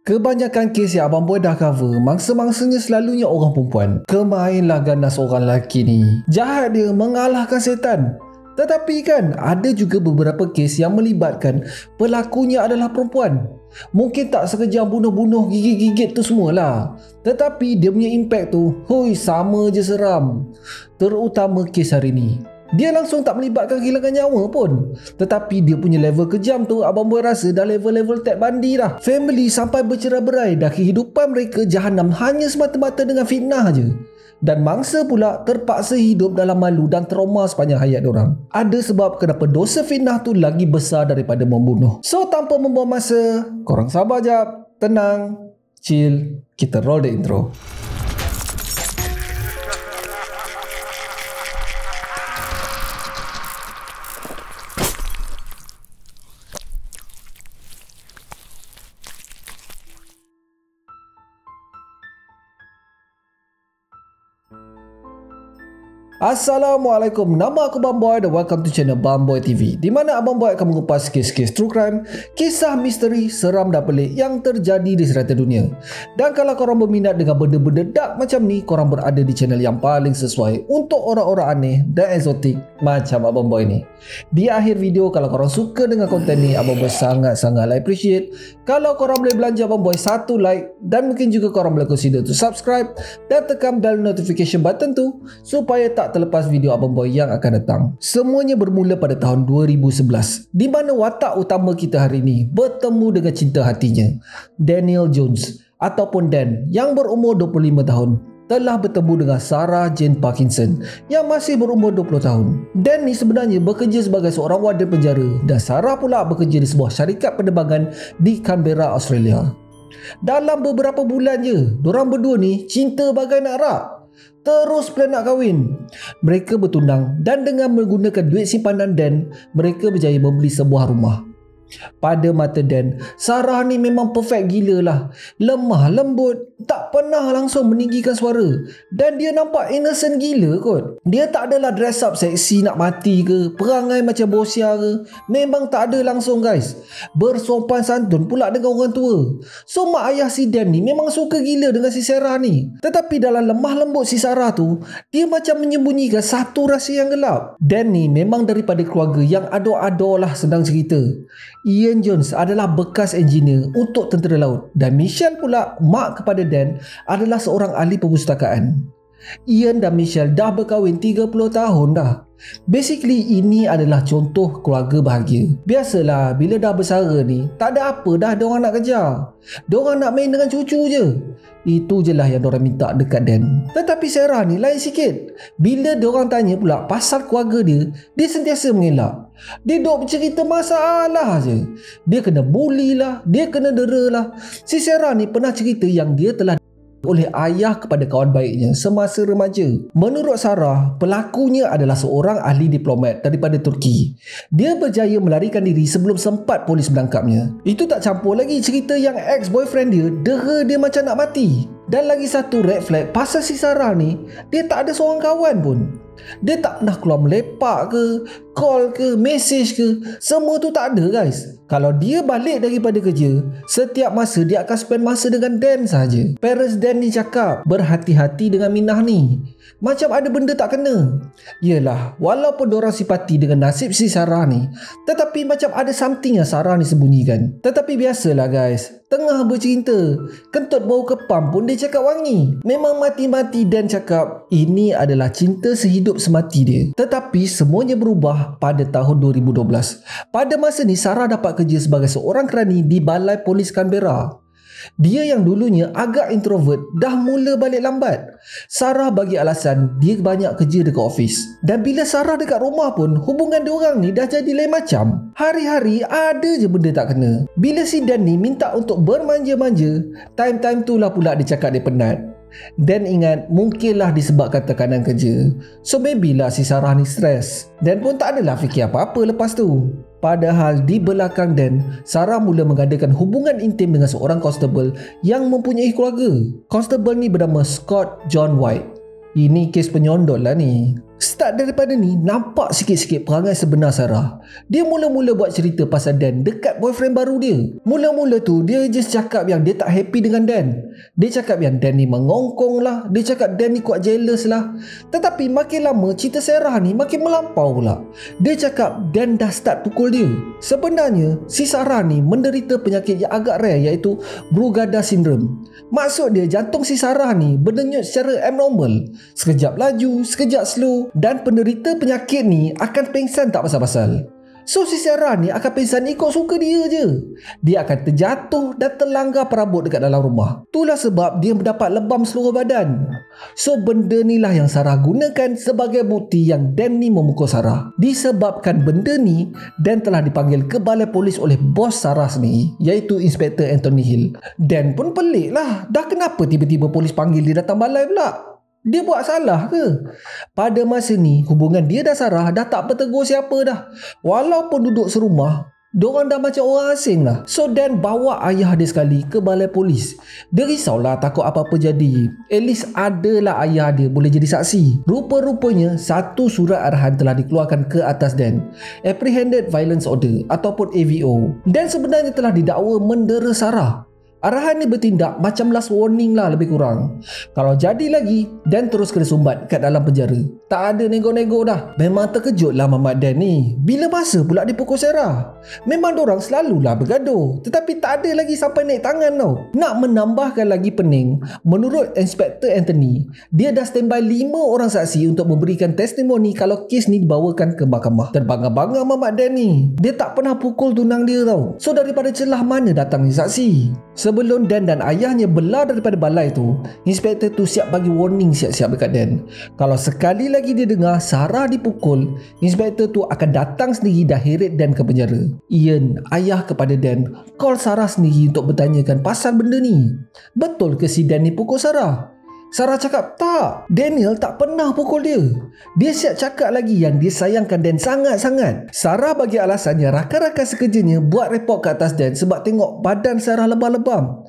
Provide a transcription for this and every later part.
Kebanyakan kes yang Abang Boy dah cover, mangsa-mangsanya selalunya orang perempuan. Kemainlah ganas orang lelaki ni. Jahat dia mengalahkan setan. Tetapi kan, ada juga beberapa kes yang melibatkan pelakunya adalah perempuan. Mungkin tak sekejam bunuh-bunuh, gigit-gigit tu semualah. Tetapi dia punya impact tu, sama je seram. Terutama kes hari ni. Dia langsung tak melibatkan kehilangan nyawa pun. Tetapi dia punya level kejam tu, Abang Boy rasa dah level-level Ted Bundy dah. Family sampai bercerai-berai dah, kehidupan mereka jahanam hanya semata-mata dengan fitnah je. Dan mangsa pula terpaksa hidup dalam malu dan trauma sepanjang hayat diorang. Ada sebab kenapa dosa fitnah tu lagi besar daripada membunuh. So tanpa membuang masa, korang sabar jap, tenang, chill, kita roll the intro. Assalamualaikum, nama aku Abang Boy dan welcome to channel Abang Boy TV, di mana Abang Boy akan mengupas kes-kes true crime, kisah misteri, seram dan pelik yang terjadi di serata dunia. Dan kalau korang berminat dengan benda-benda dark macam ni, korang berada di channel yang paling sesuai untuk orang-orang aneh dan eksotik macam Abang Boy ni. Di akhir video, kalau korang suka dengan konten ni, Abang Boy sangat-sangat appreciate kalau korang boleh belanja Abang Boy satu like, dan mungkin juga korang boleh consider to subscribe dan tekan bell notification button tu supaya tak terlepas video Abang Boy yang akan datang. Semuanya bermula pada tahun 2011, di mana watak utama kita hari ini bertemu dengan cinta hatinya, Daniel Jones ataupun Dan, yang berumur 25 tahun telah bertemu dengan Sarah Jane Parkinson yang masih berumur 20 tahun. Dan ni sebenarnya bekerja sebagai seorang warden penjara dan Sarah pula bekerja di sebuah syarikat penerbangan di Canberra, Australia. Dalam beberapa bulan je, dorang berdua ni cinta bagai nak rak. Terus plan nak kahwin. Mereka bertunang dan dengan menggunakan duit simpanan Dan, mereka berjaya membeli sebuah rumah. Pada mata Dan, Sarah ni memang perfect gila lah. Lemah lembut, tak pernah langsung meninggikan suara. Dan dia nampak innocent gila kot. Dia tak adalah dress up seksi nak mati ke, perangai macam bosia ke. Memang tak ada langsung guys. Bersopan santun pula dengan orang tua. So mak ayah si Dan ni memang suka gila dengan si Sarah ni. Tetapi dalam lemah lembut si Sarah tu, dia macam menyembunyikan satu rahsia yang gelap. Dan ni memang daripada keluarga yang ado-ado lah, senang cerita. Ian Jones adalah bekas engineer untuk tentera laut dan Michelle pula, mak kepada Dan, adalah seorang ahli perpustakaan. Ian dan Michelle dah berkahwin 30 tahun dah. Basically ini adalah contoh keluarga bahagia. Biasalah bila dah bersara ni, tak ada apa dah diorang nak kejar. Diorang nak main dengan cucu je. Itu je lah yang diorang minta dekat Dan. Tetapi Sarah ni lain sikit. Bila diorang tanya pula pasal keluarga dia, dia sentiasa mengelak. Dia duk bercerita masalah je. Dia kena bully lah, dia kena dera lah. Si Sarah ni pernah cerita yang dia telah oleh ayah kepada kawan baiknya semasa remaja. Menurut Sarah, pelakunya adalah seorang ahli diplomat daripada Turki. Dia berjaya melarikan diri sebelum sempat polis menangkapnya. Itu tak campur lagi cerita yang ex-boyfriend dia dera dia macam nak mati. Dan lagi satu red flag pasal si Sarah ni, dia tak ada seorang kawan pun. Dia tak pernah keluar melepak ke, call ke, message ke. Semua tu tak ada guys. Kalau dia balik daripada kerja, setiap masa dia akan spend masa dengan Dan saja. Parents Dan ni cakap, berhati-hati dengan Minah ni. Macam ada benda tak kena. Yelah, walaupun diorang simpati dengan nasib si Sarah ni, tetapi macam ada something yang Sarah ni sembunyikan. Tetapi biasalah guys, tengah bercinta, kentut bau kepam pun dia cakap wangi. Memang mati-mati Dan cakap ini adalah cinta sehidup semati dia. Tetapi semuanya berubah pada tahun 2012. Pada masa ni Sarah dapat kerja sebagai seorang kerani di Balai Polis Canberra. Dia yang dulunya agak introvert dah mula balik lambat. Sarah bagi alasan dia banyak kerja dekat office. Dan bila Sarah dekat rumah pun, hubungan diorang ni dah jadi lain macam. Hari-hari ada je benda tak kena. Bila si Dan ni minta untuk bermanja-manja, time-time tu lah pula dia cakap dia penat. Dan ingat, mungkinlah disebabkan tekanan kerja. So maybe lah si Sarah ni stres. Dan pun tak adalah fikir apa-apa lepas tu. Padahal di belakang Dan, Sarah mula mengadakan hubungan intim dengan seorang constable yang mempunyai keluarga. Constable ni bernama Scott John White. Ini kes penyondol lah ni. Start daripada ni, nampak sikit-sikit perangai sebenar Sarah. Dia mula-mula buat cerita pasal Dan dekat boyfriend baru dia. Mula-mula tu dia just cakap yang dia tak happy dengan Dan. Dia cakap yang Dan ni mengongkong lah. Dia cakap Dan ni kuat jealous lah. Tetapi makin lama cerita Sarah ni makin melampau pula. Dia cakap Dan dah start pukul dia. Sebenarnya si Sarah ni menderita penyakit yang agak rare, iaitu Brugada syndrome. Maksud dia jantung si Sarah ni berdenyut secara abnormal. Sekejap laju, sekejap slow, dan penderita penyakit ni akan pengsan tak pasal-pasal. So si Sarah ni akan pingsan ikut suka dia je. Dia akan terjatuh dan terlanggar perabot dekat dalam rumah. Itulah sebab dia mendapat lebam seluruh badan. So benda ni lah yang Sarah gunakan sebagai bukti yang Dan ni memukul Sarah. Disebabkan benda ni, Dan telah dipanggil ke balai polis oleh bos Sarah sendiri, iaitu Inspektor Anthony Hill. Dan pun pelik lah, dah kenapa tiba-tiba polis panggil dia datang balai pula? Dia buat salah ke? Pada masa ni, hubungan dia dan Sarah dah tak bertegur siapa dah. Walaupun duduk serumah, diorang dah macam orang asing lah. So Dan bawa ayah dia sekali ke balai polis. Dia risaulah takut apa-apa jadi. At least adalah ayah dia boleh jadi saksi. Rupa-rupanya satu surat arahan telah dikeluarkan ke atas Dan, Apprehended Violence Order ataupun AVO. Dan sebenarnya telah didakwa mendera Sarah. Arahan ni bertindak macam last warning lah lebih kurang. Kalau jadi lagi, Dan terus kena sumbat kat dalam penjara. Tak ada nego-nego dah. Memang terkejut lah Mamat Dan ni. Bila masa pula dipukul Sarah? Memang dorang selalulah bergaduh. Tetapi tak ada lagi sampai naik tangan tau. Nak menambahkan lagi pening, menurut Inspektor Anthony, dia dah standby 5 orang saksi untuk memberikan testimoni kalau kes ni dibawakan ke mahkamah. Terbangga-bangga Mamat Dan ni. Dia tak pernah pukul tunang dia tau. So daripada celah mana datangnya saksi? Sebelum Dan dan ayahnya belah daripada balai tu, inspektor tu siap bagi warning siap-siap dekat Dan. Kalau sekali lagi dia dengar Sarah dipukul, inspektor tu akan datang sendiri dah heret Dan ke penjara. Ian, ayah kepada Dan, call Sarah sendiri untuk bertanyakan pasal benda ni. Betul ke si Dan ni pukul Sarah? Sarah cakap tak, Daniel tak pernah pukul dia. Dia siap cakap lagi yang dia sayangkan Dan sangat-sangat. Sarah bagi alasannya rakan-rakan sekerjanya buat report ke atas Dan sebab tengok badan Sarah lebam-lebam.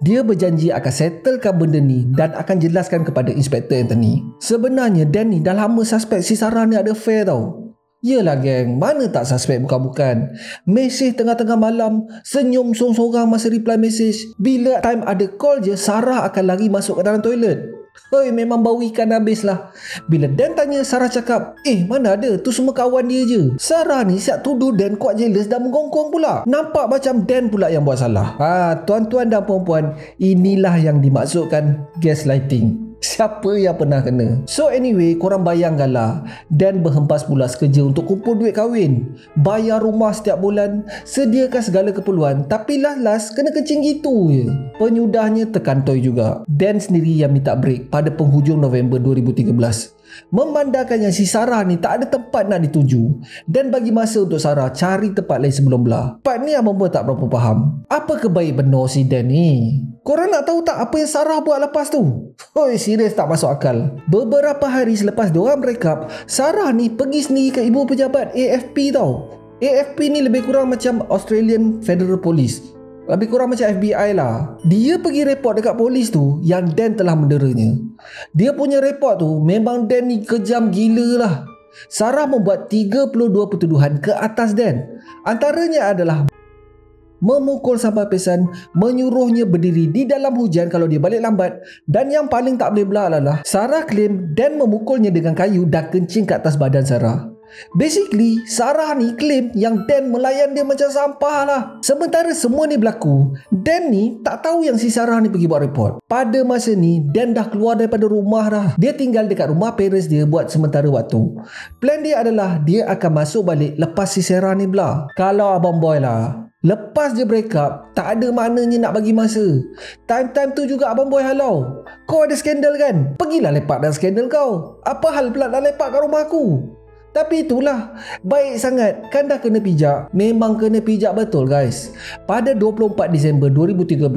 Dia berjanji akan settlekan benda ni dan akan jelaskan kepada Inspektor Anthony. Sebenarnya Dan ni dah lama suspek si Sarah ni ada affair tau. Yelah geng, mana tak suspek bukan-bukan. Mesej tengah-tengah malam, senyum sorang-sorang masa reply mesej. Bila time ada call je, Sarah akan lari masuk ke dalam toilet. Hei, memang bau ikan habis lah. Bila Dan tanya, Sarah cakap, mana ada, tu semua kawan dia je. Sarah ni siap tuduh Dan kuat jealous dan menggongkong pula. Nampak macam Dan pula yang buat salah. Tuan-tuan dan puan-puan, inilah yang dimaksudkan gaslighting. Siapa yang pernah kena? So anyway, korang bayangkanlah, Dan berhempas pula sekerja untuk kumpul duit kahwin, bayar rumah setiap bulan, sediakan segala keperluan, tapi last kena kencing gitu je. Penyudahnya terkantoi juga. Dan sendiri yang minta break pada penghujung November 2013. Memandangkan yang si Sarah ni tak ada tempat nak dituju, Dan bagi masa untuk Sarah cari tempat lain sebelum belah. Part ni abang pun tak berapa faham. Apa kebaik benar si Dan ni? Korang nak tahu tak apa yang Sarah buat lepas tu? Hoi, serius tak masuk akal. Beberapa hari selepas diorang break up, Sarah ni pergi sendiri ke ibu pejabat AFP tau. AFP ni lebih kurang macam Australian Federal Police, lebih kurang macam FBI lah. Dia pergi report dekat polis tu yang Dan telah menderanya. Dia punya report tu memang Dan ni kejam gila lah. Sarah membuat 32 pertuduhan ke atas Dan. Antaranya adalah memukul sampai pingsan, menyuruhnya berdiri di dalam hujan kalau dia balik lambat, dan yang paling tak boleh belah adalah Sarah claim Dan memukulnya dengan kayu dan kencing ke atas badan Sarah. Basically, Sarah ni claim yang Dan melayan dia macam sampah lah. Sementara semua ni berlaku, Dan ni tak tahu yang si Sarah ni pergi buat report. Pada masa ni, Dan dah keluar daripada rumah dah. Dia tinggal dekat rumah parents dia buat sementara waktu. Plan dia adalah dia akan masuk balik lepas si Sarah ni belah. Kalau abang boy lah, lepas je break up, tak ada maknanya nak bagi masa. Time-time tu juga abang boy halau. Kau ada skandal kan? Pergilah lepak dalam skandal kau. Apa hal pula nak lepak kat rumah aku? Tapi itulah, baik sangat kan dah kena pijak. Memang kena pijak betul guys. Pada 24 Disember 2013,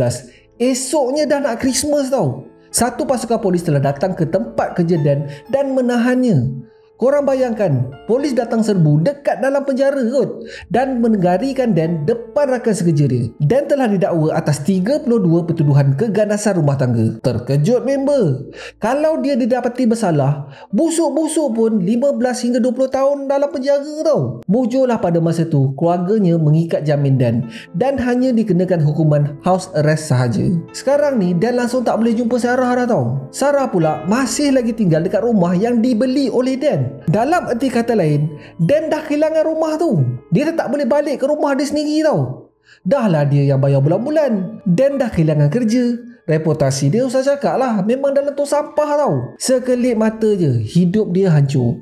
esoknya dah nak Christmas tau. Satu pasukan polis telah datang ke tempat kerja Dan dan menahannya. Korang bayangkan, polis datang serbu dekat dalam penjara kot dan menegarikan Dan depan rakan sekerja dia. Dan telah didakwa atas 32 pertuduhan keganasan rumah tangga. Terkejut member. Kalau dia didapati bersalah, busuk-busuk pun 15 hingga 20 tahun dalam penjara tau. Bujurlah pada masa tu, keluarganya mengikat jamin Dan hanya dikenakan hukuman house arrest sahaja. Sekarang ni Dan langsung tak boleh jumpa Sarah dah tau. Sarah pula masih lagi tinggal dekat rumah yang dibeli oleh Dan. Dalam erti kata lain, Dan dah kehilangan rumah tu. Dia dah tak boleh balik ke rumah dia sendiri tau. Dah lah dia yang bayar bulan-bulan. Dan dah kehilangan kerja. Reputasi dia usah cakap lah, memang dalam tu sampah tau. Sekelip mata je, hidup dia hancur.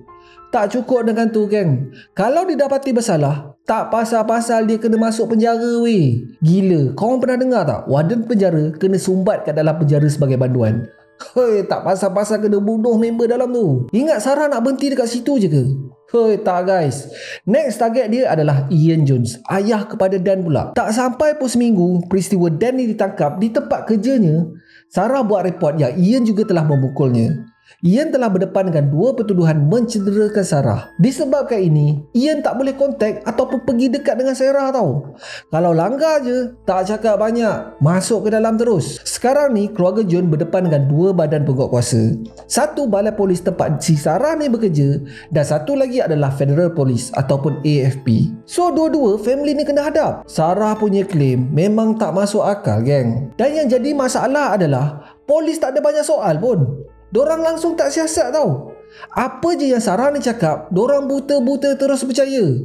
Tak cukup dengan tu geng. Kalau didapati bersalah, tak pasal-pasal dia kena masuk penjara weh. Gila, korang pernah dengar tak? Warden penjara kena sumbat kat dalam penjara sebagai banduan. Hei, tak pasal-pasal kena bunuh member dalam tu. Ingat Sarah nak berhenti dekat situ je ke? Hei, tak guys. Next target dia adalah Ian Jones, ayah kepada Dan pula. Tak sampai pun seminggu, peristiwa Dan ni ditangkap di tempat kerjanya, Sarah buat report yang Ian juga telah memukulnya. Ian telah berdepan dengan 2 pertuduhan mencederakan Sarah. Disebabkan ini, Ian tak boleh kontak ataupun pergi dekat dengan Sarah tau. Kalau langgar je, tak cakap banyak, masuk ke dalam terus. Sekarang ni, keluarga John berdepan dengan 2 badan penguatkuasa. Satu balai polis tempat si Sarah ni bekerja dan satu lagi adalah Federal Police ataupun AFP. So, dua-dua family ni kena hadap. Sarah punya claim memang tak masuk akal geng. Dan yang jadi masalah adalah polis tak ada banyak soal pun. Dorang langsung tak siasat tau. Apa je yang Sarah ni cakap, dorang buta-buta terus percaya.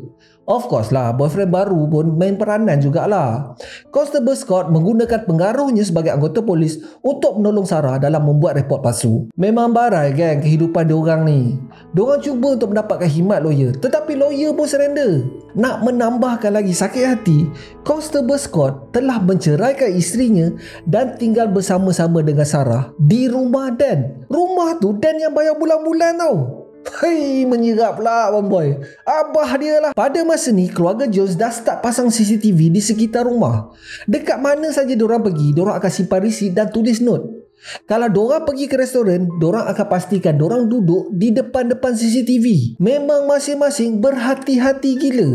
Of course lah, boyfriend baru pun main peranan jugalah. Constable Scott menggunakan pengaruhnya sebagai anggota polis untuk menolong Sarah dalam membuat report palsu. Memang barai geng kehidupan diorang ni. Diorang cuba untuk mendapatkan khidmat lawyer, tetapi lawyer pun surrender. Nak menambahkan lagi sakit hati, Constable Scott telah menceraikan isterinya dan tinggal bersama-sama dengan Sarah di rumah Dan. Rumah tu Dan yang bayar bulan-bulan tau. Hei, menyerap lah bomboy. Abah dia lah. Pada masa ni, keluarga Jones dah start pasang CCTV di sekitar rumah. Dekat mana saja diorang pergi, diorang akan simpan risit dan tulis note. Kalau diorang pergi ke restoran, diorang akan pastikan diorang duduk di depan-depan CCTV. Memang masing-masing berhati-hati gila.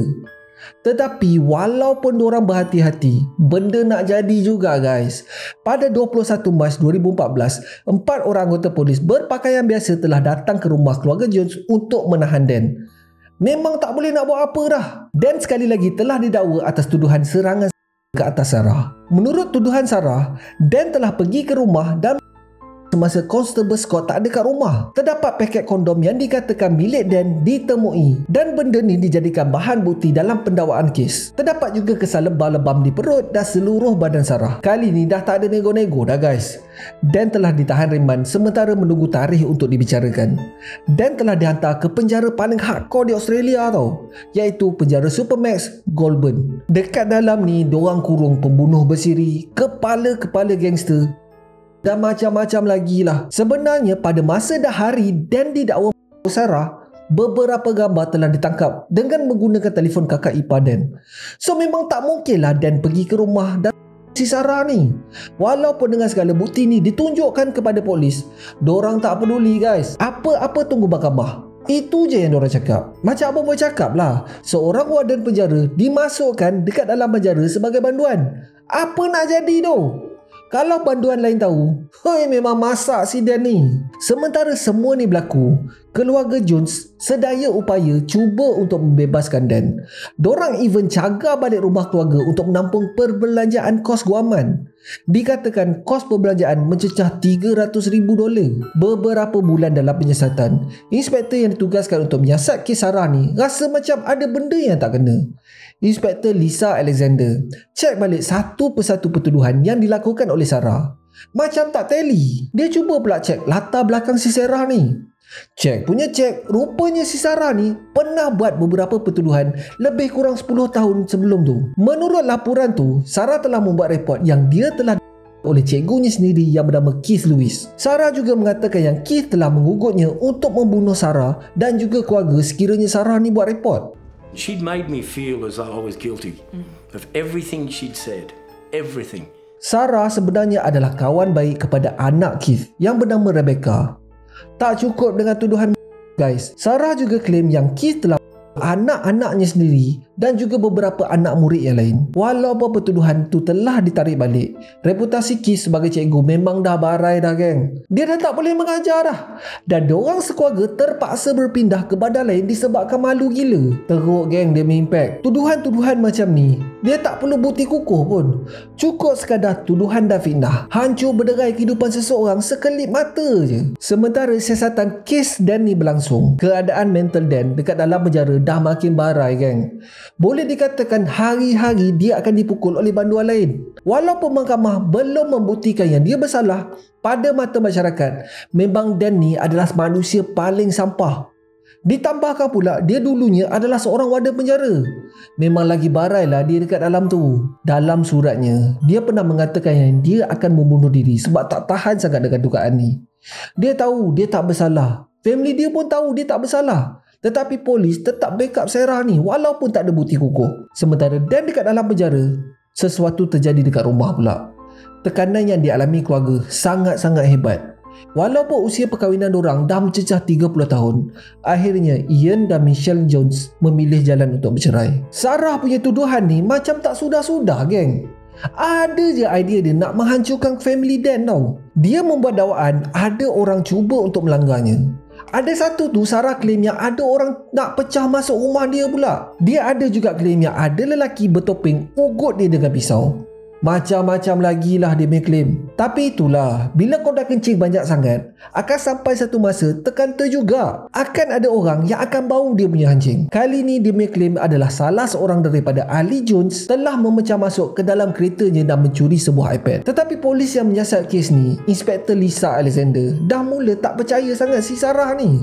Tetapi walaupun diorang berhati-hati, benda nak jadi juga guys. Pada 21 Mac 2014, 4 orang anggota polis berpakaian biasa telah datang ke rumah keluarga Jones untuk menahan Dan. Memang tak boleh nak buat apa dah. Dan sekali lagi telah didakwa atas tuduhan serangan ke atas Sarah. Menurut tuduhan Sarah, Dan telah pergi ke rumah dan semasa Constable Scott tak ada kat rumah, terdapat paket kondom yang dikatakan milik Dan ditemui dan benda ni dijadikan bahan bukti dalam pendakwaan kes. Terdapat juga kesal lebam-lebam di perut dan seluruh badan Sarah. Kali ni dah tak ada nego-nego dah guys. Dan telah ditahan riman sementara menunggu tarikh untuk dibicarakan. Dan telah dihantar ke penjara paling hardcore di Australia tau, iaitu penjara Supermax Goulburn. Dekat dalam ni diorang kurung pembunuh bersiri, kepala-kepala gangster dan macam-macam lagi lah. Sebenarnya pada masa dah hari Dan didakwa Sarah, beberapa gambar telah ditangkap dengan menggunakan telefon kakak ipar Dan. So memang tak mungkin lah Dan pergi ke rumah dan si Sarah ni. Walaupun dengan segala bukti ni ditunjukkan kepada polis, dorang tak peduli guys. Apa-apa tunggu mahkamah. Itu je yang diorang cakap. Macam apa boleh cakap lah, seorang warden penjara dimasukkan dekat dalam penjara sebagai banduan. Apa nak jadi tu? Kalau banduan lain tahu, hei memang masak si Dan ni. Sementara semua ni berlaku, keluarga Jones sedaya upaya cuba untuk membebaskan Dan. Dorang even cagar balik rumah keluarga untuk menampung perbelanjaan kos guaman. Dikatakan kos perbelanjaan mencecah $300,000. Beberapa bulan dalam penyiasatan, inspektor yang ditugaskan untuk menyiasat kes Sarah ni rasa macam ada benda yang tak kena. Inspektor Lisa Alexander cek balik satu persatu pertuduhan yang dilakukan oleh Sarah. Macam tak tally. Dia cuba pula cek latar belakang si Sarah ni. Cek punya cek, rupanya si Sarah ni pernah buat beberapa pertuduhan lebih kurang 10 tahun sebelum tu. Menurut laporan tu, Sarah telah membuat report yang dia telah oleh cikgunya sendiri yang bernama Keith Lewis. Sarah juga mengatakan yang Keith telah mengugutnya untuk membunuh Sarah dan juga keluarga sekiranya Sarah ni buat report. She'd made me feel as though I was guilty of everything she'd said. Everything. Sarah sebenarnya adalah kawan baik kepada anak Keith yang bernama Rebecca. Tak cukup dengan tuduhan Guys, Sarah juga claim yang Keith telah anak-anaknya sendiri dan juga beberapa anak murid yang lain. Walaupun pertuduhan tu telah ditarik balik, reputasi Keith sebagai cikgu memang dah barai dah, geng. Dia dah tak boleh mengajar dah. Dan diorang sekeluarga terpaksa berpindah ke badan lain disebabkan malu gila. Teruk, geng, dia impact. Tuduhan-tuduhan macam ni, dia tak perlu bukti kukuh pun. Cukup sekadar tuduhan dan fitnah hancur berderai kehidupan seseorang sekelip mata je. Sementara siasatan kes Dan ni berlangsung, keadaan mental Dan dekat dalam penjara dah makin barai, geng. Boleh dikatakan hari-hari dia akan dipukul oleh banduan lain. Walaupun mahkamah belum membuktikan yang dia bersalah, pada mata masyarakat, memang Dan ni adalah manusia paling sampah. Ditambahkan pula, dia dulunya adalah seorang warden penjara. Memang lagi barai lah dia dekat dalam tu. Dalam suratnya, dia pernah mengatakan yang dia akan membunuh diri sebab tak tahan sangat dengan dugaan ni. Dia tahu dia tak bersalah. Family dia pun tahu dia tak bersalah. Tetapi polis tetap backup Sarah ni walaupun tak ada bukti kukuh. Sementara Dan dekat dalam penjara, sesuatu terjadi dekat rumah pula. Tekanan yang dialami keluarga sangat-sangat hebat. Walaupun usia perkahwinan diorang dah mencecah 30 tahun, akhirnya Ian dan Michelle Jones memilih jalan untuk bercerai. Sarah punya tuduhan ni macam tak sudah-sudah, geng. Ada je idea dia nak menghancurkan family Dan tau. Dia membuat dakwaan ada orang cuba untuk melanggarnya. Ada satu tu Sarah claim yang ada orang nak pecah masuk rumah dia pula. Dia ada juga claim yang ada lelaki bertopeng ugut dia dengan pisau. Macam-macam lagi lah dia claim. Tapi itulah, bila kau dah kencing banyak sangat, akan sampai satu masa terkanta juga. Akan ada orang yang akan bau dia punya hancing. Kali ni dia claim adalah salah seorang daripada ahli Jones telah memecah masuk ke dalam keretanya dan mencuri sebuah iPad. Tetapi polis yang menyiasat kes ni, Inspektor Lisa Alexander, dah mula tak percaya sangat si Sarah ni.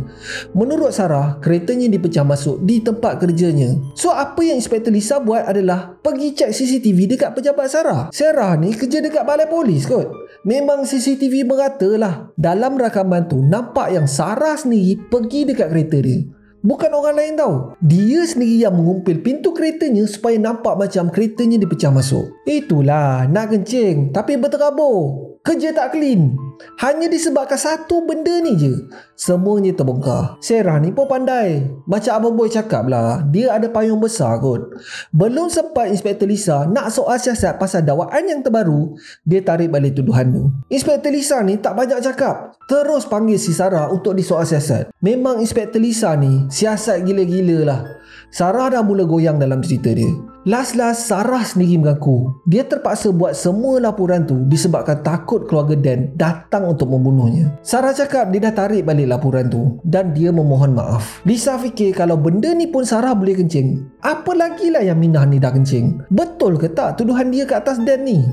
Menurut Sarah, keretanya dipecah masuk di tempat kerjanya. So apa yang Inspektor Lisa buat adalah pergi cek CCTV dekat pejabat Sarah. Sarah ni kerja dekat balai polis kot. Memang CCTV merata lah. Dalam rakaman tu nampak yang Sarah sendiri pergi dekat kereta dia. Bukan orang lain tau. Dia sendiri yang mengumpil pintu keretanya supaya nampak macam keretanya dipecah masuk. Itulah, nak kencing tapi berterabur. Kerja tak clean. Hanya disebabkan satu benda ni je, semuanya terbongkar. Sarah ni pun pandai. Macam Abang Boy cakap lah, dia ada payung besar kot. Belum sempat Inspektor Lisa nak soal siasat pasal dakwaan yang terbaru, dia tarik balik tuduhan tu. Inspektor Lisa ni tak banyak cakap, terus panggil si Sarah untuk disoal siasat. Memang Inspektor Lisa ni siasat gila-gila lah. Sarah dah mula goyang dalam cerita dia. Last Sarah sendiri mengaku dia terpaksa buat semua laporan tu disebabkan takut keluarga Dan datang untuk membunuhnya. Sarah cakap dia dah tarik balik laporan tu dan dia memohon maaf. Lisa fikir kalau benda ni pun Sarah boleh kencing, apa lagi lah yang Minah ni dah kencing. Betul ke tak tuduhan dia ke atas Dan ni?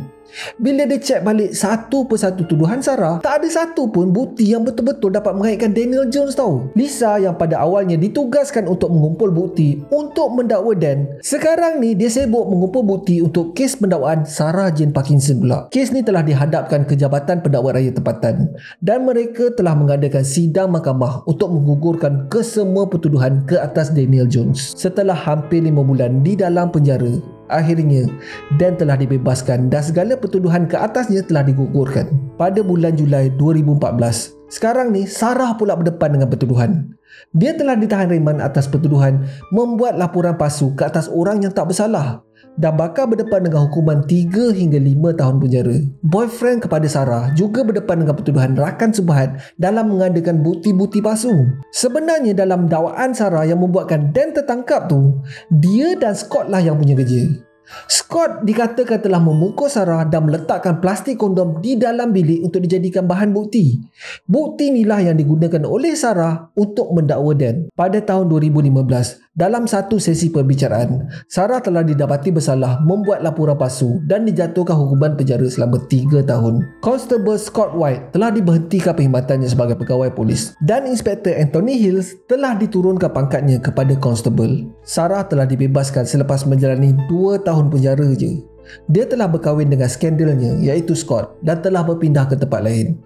Bila dia cek balik satu persatu tuduhan Sarah, tak ada satu pun bukti yang betul-betul dapat mengaitkan Daniel Jones tau. Lisa yang pada awalnya ditugaskan untuk mengumpul bukti untuk mendakwa Dan, sekarang ni dia sibuk mengumpul bukti untuk kes pendakwaan Sarah Jane Parkinson pula. Kes ni telah dihadapkan ke Jabatan Pendakwa Raya Tempatan dan mereka telah mengadakan sidang mahkamah untuk menggugurkan kesemua pertuduhan ke atas Daniel Jones. Setelah hampir 5 bulan di dalam penjara, akhirnya Dan telah dibebaskan dan segala pertuduhan ke atasnya telah digugurkan pada bulan Julai 2014. Sekarang ni Sarah pula berdepan dengan pertuduhan. Dia telah ditahan reman atas pertuduhan membuat laporan palsu ke atas orang yang tak bersalah dan bakal berdepan dengan hukuman 3 hingga 5 tahun penjara. Boyfriend kepada Sarah juga berdepan dengan pertuduhan rakan subhat dalam mengadakan bukti-bukti palsu. Sebenarnya dalam dakwaan Sarah yang membuatkan Dan tertangkap tu, dia dan Scott lah yang punya kerja. Scott dikatakan telah memukul Sarah dan meletakkan plastik kondom di dalam bilik untuk dijadikan bahan bukti. Bukti inilah yang digunakan oleh Sarah untuk mendakwa Dan. Pada tahun 2015, dalam satu sesi perbicaraan, Sarah telah didapati bersalah membuat laporan palsu dan dijatuhkan hukuman penjara selama 3 tahun. Constable Scott White telah diberhentikan perkhidmatannya sebagai pegawai polis dan Inspektor Anthony Hills telah diturunkan pangkatnya kepada Constable. Sarah telah dibebaskan selepas menjalani 2 tahun penjara je. Dia telah berkahwin dengan skandalnya iaitu Scott dan telah berpindah ke tempat lain.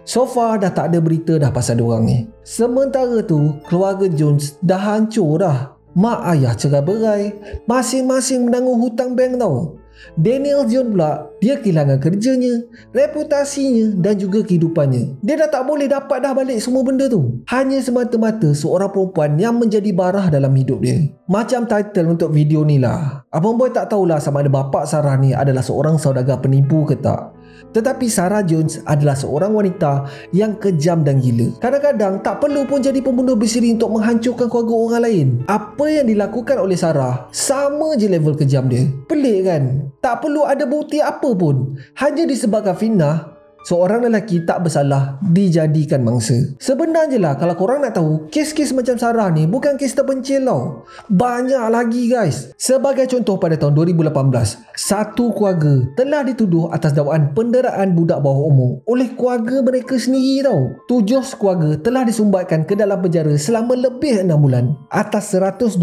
So far dah tak ada berita dah pasal diorang ni. Sementara tu, keluarga Jones dah hancur dah. Mak ayah cerai berai, masing-masing menanggung hutang bank tau. Daniel Jones pula Dia kehilangan kerjanya, reputasinya dan juga kehidupannya. Dia dah tak boleh dapat dah balik semua benda tu. Hanya semata-mata seorang perempuan yang menjadi barah dalam hidup dia. Macam title untuk video ni lah. Abang Boy tak tahulah sama ada bapa Sarah ni adalah seorang saudagar penipu ke tak. Tetapi Sarah Jones adalah seorang wanita yang kejam dan gila. Kadang-kadang tak perlu pun jadi pembunuh bersiri untuk menghancurkan keluarga orang lain. Apa yang dilakukan oleh Sarah sama je level kejam dia. Pelik kan? Tak perlu ada bukti apa pun. Hanya disebabkan fitnah, seorang lelaki tak bersalah dijadikan mangsa. Sebenarnya lah, kalau korang nak tahu, kes-kes macam Sarah ni bukan kes terpencil tau. Banyak lagi guys. Sebagai contoh, pada tahun 2018, satu keluarga telah dituduh atas dakwaan penderaan budak bawah umur oleh keluarga mereka sendiri tau. 7 keluarga telah disumbatkan ke dalam penjara selama lebih 6 bulan atas 127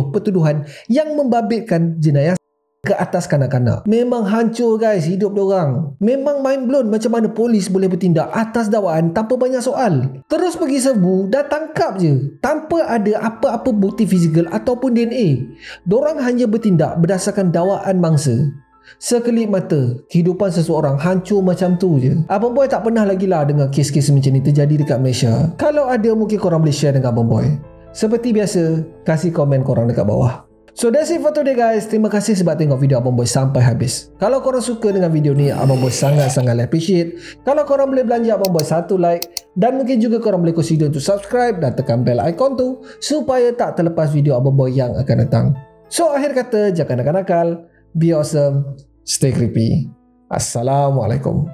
pertuduhan yang membabitkan jenayah ke atas kanak-kanak. Memang hancur guys hidup diorang. Memang mind blown macam mana polis boleh bertindak atas dakwaan tanpa banyak soal. Terus pergi serbu dah tangkap je tanpa ada apa-apa bukti fizikal ataupun DNA. Diorang hanya bertindak berdasarkan dakwaan mangsa. Sekelip mata, kehidupan seseorang hancur macam tu je. Abang Boy tak pernah lagi lah dengar kes-kes macam ni terjadi dekat Malaysia. Kalau ada, mungkin korang boleh share dengan Abang Boy. Seperti biasa, kasih komen korang dekat bawah. So that's it for today guys. Terima kasih sebab tengok video Abang Boy sampai habis. Kalau korang suka dengan video ni, Abang Boy sangat-sangat appreciate kalau korang boleh belanja Abang Boy satu like. Dan mungkin juga korang boleh consider untuk subscribe dan tekan bell icon tu supaya tak terlepas video Abang Boy yang akan datang. So akhir kata, jangan nakal-nakal, be awesome, stay creepy. Assalamualaikum.